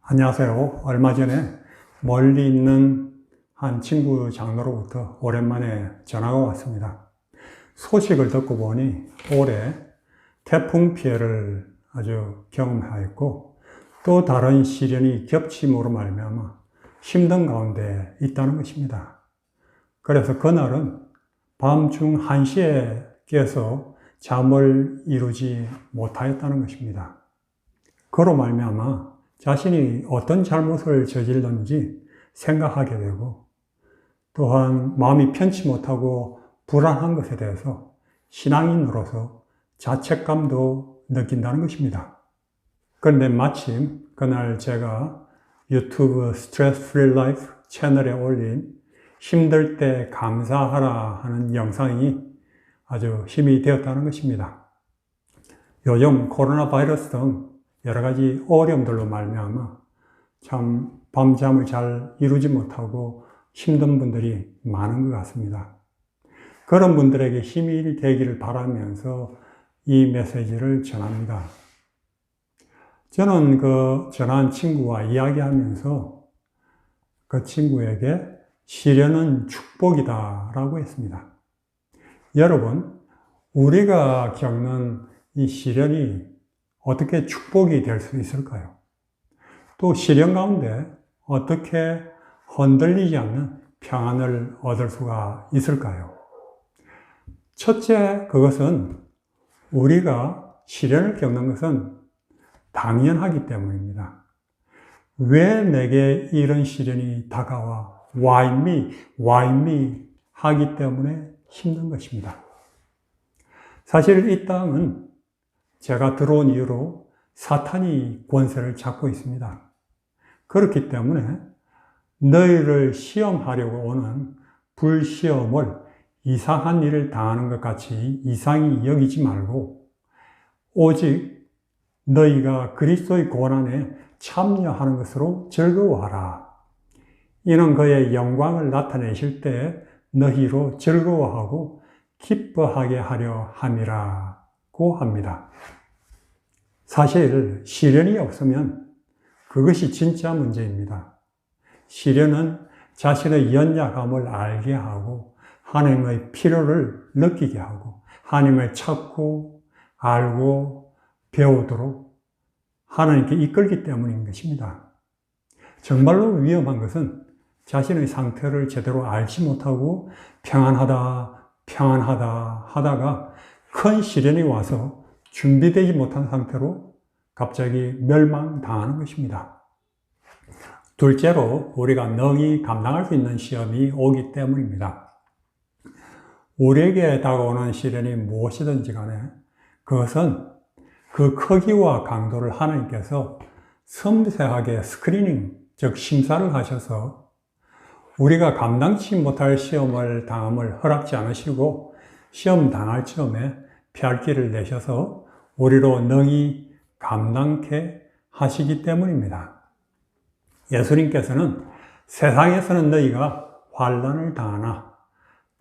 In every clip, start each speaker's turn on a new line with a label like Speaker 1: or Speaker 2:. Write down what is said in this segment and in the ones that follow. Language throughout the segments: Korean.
Speaker 1: 안녕하세요. 얼마 전에 멀리 있는 한 친구 장로로부터 오랜만에 전화가 왔습니다. 소식을 듣고 보니 올해 태풍 피해를 아주 경험하였고 또 다른 시련이 겹침으로 말미암아 힘든 가운데 있다는 것입니다. 그래서 그날은 밤중 1시에 깨서 잠을 이루지 못하였다는 것입니다. 그로 말미암아 자신이 어떤 잘못을 저질렀는지 생각하게 되고 또한 마음이 편치 못하고 불안한 것에 대해서 신앙인으로서 자책감도 느낀다는 것입니다. 그런데 마침 그날 제가 유튜브 스트레스 프리 라이프 채널에 올린 힘들 때 감사하라 하는 영상이 아주 힘이 되었다는 것입니다. 요즘 코로나 바이러스 등 여러 가지 어려움들로 말미암아 참 밤잠을 잘 이루지 못하고 힘든 분들이 많은 것 같습니다. 그런 분들에게 힘이 되기를 바라면서 이 메시지를 전합니다. 저는 그 전화한 친구와 이야기하면서 그 친구에게 시련은 축복이다 라고 했습니다. 여러분, 우리가 겪는 이 시련이 어떻게 축복이 될 수 있을까요? 또 시련 가운데 어떻게 흔들리지 않는 평안을 얻을 수가 있을까요? 첫째, 그것은 우리가 시련을 겪는 것은 당연하기 때문입니다. 왜 내게 이런 시련이 다가와? Why me? 하기 때문에 힘든 것입니다. 사실 이 땅은 제가 들어온 이후로 사탄이 권세를 잡고 있습니다. 그렇기 때문에 너희를 시험하려고 오는 불시험을 이상한 일을 당하는 것 같이 이상히 여기지 말고 오직 너희가 그리스도의 고난에 참여하는 것으로 즐거워하라. 이는 그의 영광을 나타내실 때 너희로 즐거워하고 기뻐하게 하려 함이라고 합니다. 사실 시련이 없으면 그것이 진짜 문제입니다. 시련은 자신의 연약함을 알게 하고 하나님의 필요를 느끼게 하고 하나님을 찾고 알고 배우도록 하나님께 이끌기 때문인 것입니다. 정말로 위험한 것은 자신의 상태를 제대로 알지 못하고 평안하다 하다가 큰 시련이 와서 준비되지 못한 상태로 갑자기 멸망당하는 것입니다. 둘째로 우리가 능히 감당할 수 있는 시험이 오기 때문입니다. 우리에게 다가오는 시련이 무엇이든지 간에 그것은 그 크기와 강도를 하나님께서 섬세하게 스크리닝, 즉 심사를 하셔서 우리가 감당치 못할 시험을 당함을 허락지 않으시고 시험 당할 즈음에 피할 길을 내셔서 우리로 능히 감당케 하시기 때문입니다. 예수님께서는 세상에서는 너희가 환난을 당하나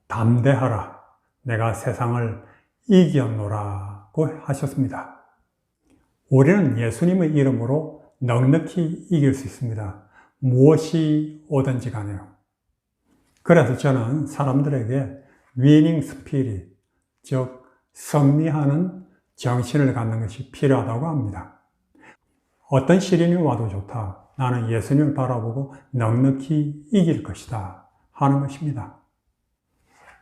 Speaker 1: 담대하라. 내가 세상을 이겼노라고 하셨습니다. 우리는 예수님의 이름으로 넉넉히 이길 수 있습니다. 무엇이 오든지 간에요. 그래서 저는 사람들에게 위닝 스피릿, 즉 승리하는 정신을 갖는 것이 필요하다고 합니다. 어떤 시련이 와도 좋다. 나는 예수님을 바라보고 넉넉히 이길 것이다 하는 것입니다.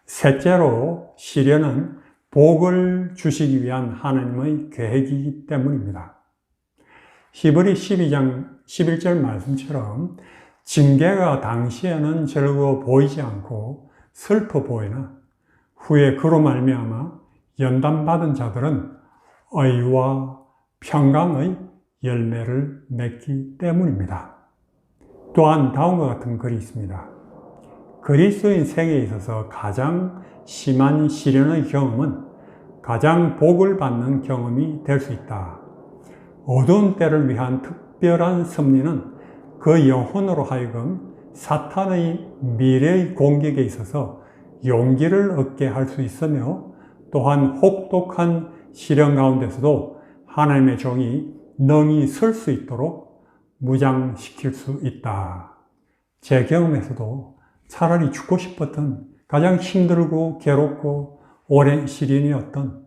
Speaker 1: 셋째로 시련은 복을 주시기 위한 하나님의 계획이기 때문입니다. 히브리 12장 11절 말씀처럼 징계가 당시에는 즐거워 보이지 않고 슬퍼 보이나 후에 그로 말미암아 연단받은 자들은 의와 평강의 열매를 맺기 때문입니다. 또한 다음과 같은 글이 있습니다. 그리스도인 생애에 있어서 가장 심한 시련의 경험은 가장 복을 받는 경험이 될 수 있다. 어두운 때를 위한 특별한 섭리는 그 영혼으로 하여금 사탄의 미래의 공격에 있어서 용기를 얻게 할 수 있으며 또한 혹독한 시련 가운데서도 하나님의 종이 능히 설 수 있도록 무장시킬 수 있다. 제 경험에서도 차라리 죽고 싶었던 가장 힘들고 괴롭고 오랜 시련이었던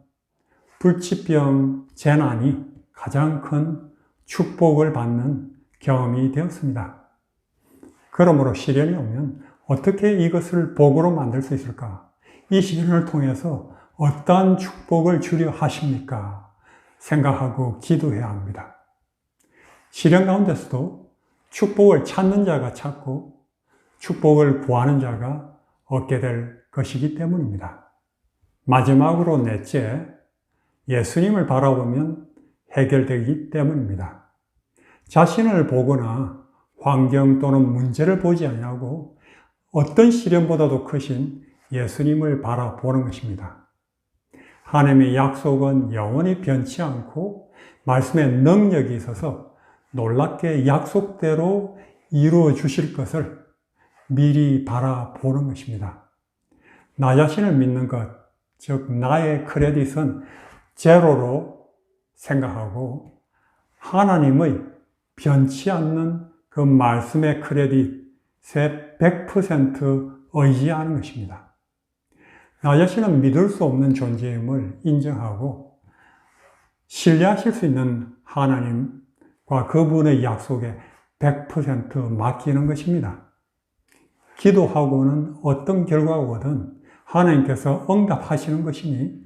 Speaker 1: 불치병 재난이 가장 큰 축복을 받는 경험이 되었습니다. 그러므로 시련이 오면 어떻게 이것을 복으로 만들 수 있을까? 이 시련을 통해서 어떠한 축복을 주려 하십니까? 생각하고 기도해야 합니다. 시련 가운데서도 축복을 찾는 자가 찾고 축복을 구하는 자가 얻게 될 것이기 때문입니다. 마지막으로 넷째, 예수님을 바라보면 해결되기 때문입니다. 자신을 보거나 환경 또는 문제를 보지 아니하고 어떤 시련보다도 크신 예수님을 바라보는 것입니다. 하나님의 약속은 영원히 변치 않고 말씀의 능력이 있어서 놀랍게 약속대로 이루어 주실 것을 미리 바라보는 것입니다. 나 자신을 믿는 것, 즉 나의 크레딧은 제로로 생각하고 하나님의 변치 않는 그 말씀의 크레딧에 100% 의지하는 것입니다. 나 자신은 믿을 수 없는 존재임을 인정하고 신뢰하실 수 있는 하나님과 그분의 약속에 100% 맡기는 것입니다. 기도하고는 어떤 결과가 오든 하나님께서 응답하시는 것이니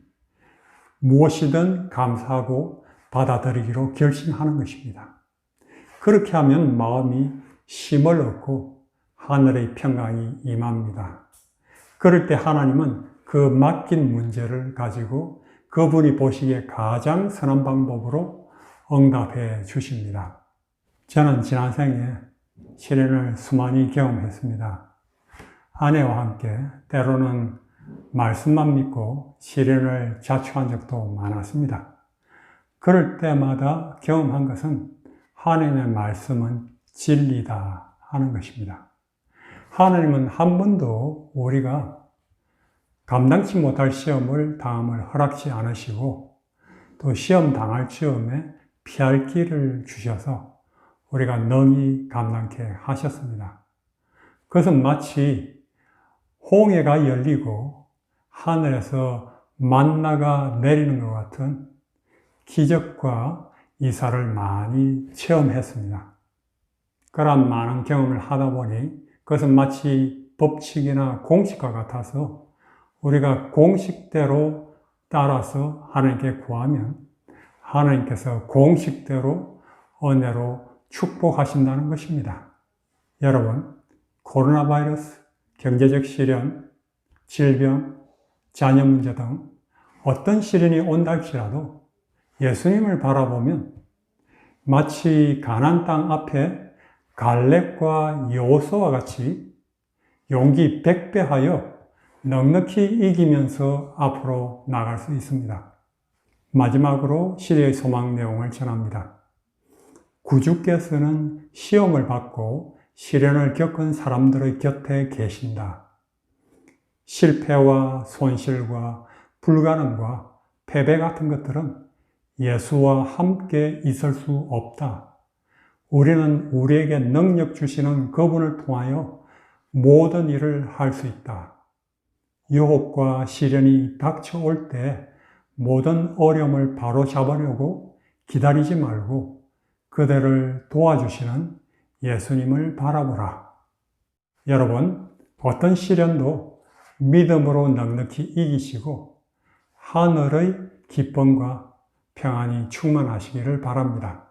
Speaker 1: 무엇이든 감사하고 받아들이기로 결심하는 것입니다. 그렇게 하면 마음이 힘을 얻고 하늘의 평강이 임합니다. 그럴 때 하나님은 그 맡긴 문제를 가지고 그분이 보시기에 가장 선한 방법으로 응답해 주십니다. 저는 지난 생에 시련을 수많이 경험했습니다. 아내와 함께 때로는 말씀만 믿고 시련을 자초한 적도 많았습니다. 그럴 때마다 경험한 것은 하나님의 말씀은 진리다 하는 것입니다. 하나님은 한 번도 우리가 감당치 못할 시험을 당함을 허락지 않으시고 또 시험 당할 즈음에 피할 길을 주셔서 우리가 능히 감당케 하셨습니다. 그것은 마치 홍해가 열리고 하늘에서 만나가 내리는 것 같은 기적과 이사를 많이 체험했습니다. 그러한 많은 경험을 하다 보니 그것은 마치 법칙이나 공식과 같아서 우리가 공식대로 따라서 하나님께 구하면 하나님께서 공식대로 은혜로 축복하신다는 것입니다. 여러분, 코로나 바이러스, 경제적 시련, 질병, 자녀 문제 등 어떤 시련이 온다 할지라도 예수님을 바라보면 마치 가나안 땅 앞에 갈렙과 여호수아와 같이 용기 백배하여 넉넉히 이기면서 앞으로 나갈 수 있습니다. 마지막으로 시대의 소망 내용을 전합니다. 구주께서는 시험을 받고 시련을 겪은 사람들의 곁에 계신다. 실패와 손실과 불가능과 패배 같은 것들은 예수와 함께 있을 수 없다. 우리는 우리에게 능력 주시는 그분을 통하여 모든 일을 할 수 있다. 유혹과 시련이 닥쳐올 때 모든 어려움을 바로잡으려고 기다리지 말고 그대를 도와주시는 예수님을 바라보라. 여러분, 어떤 시련도 믿음으로 넉넉히 이기시고 하늘의 기쁨과 평안이 충만하시기를 바랍니다.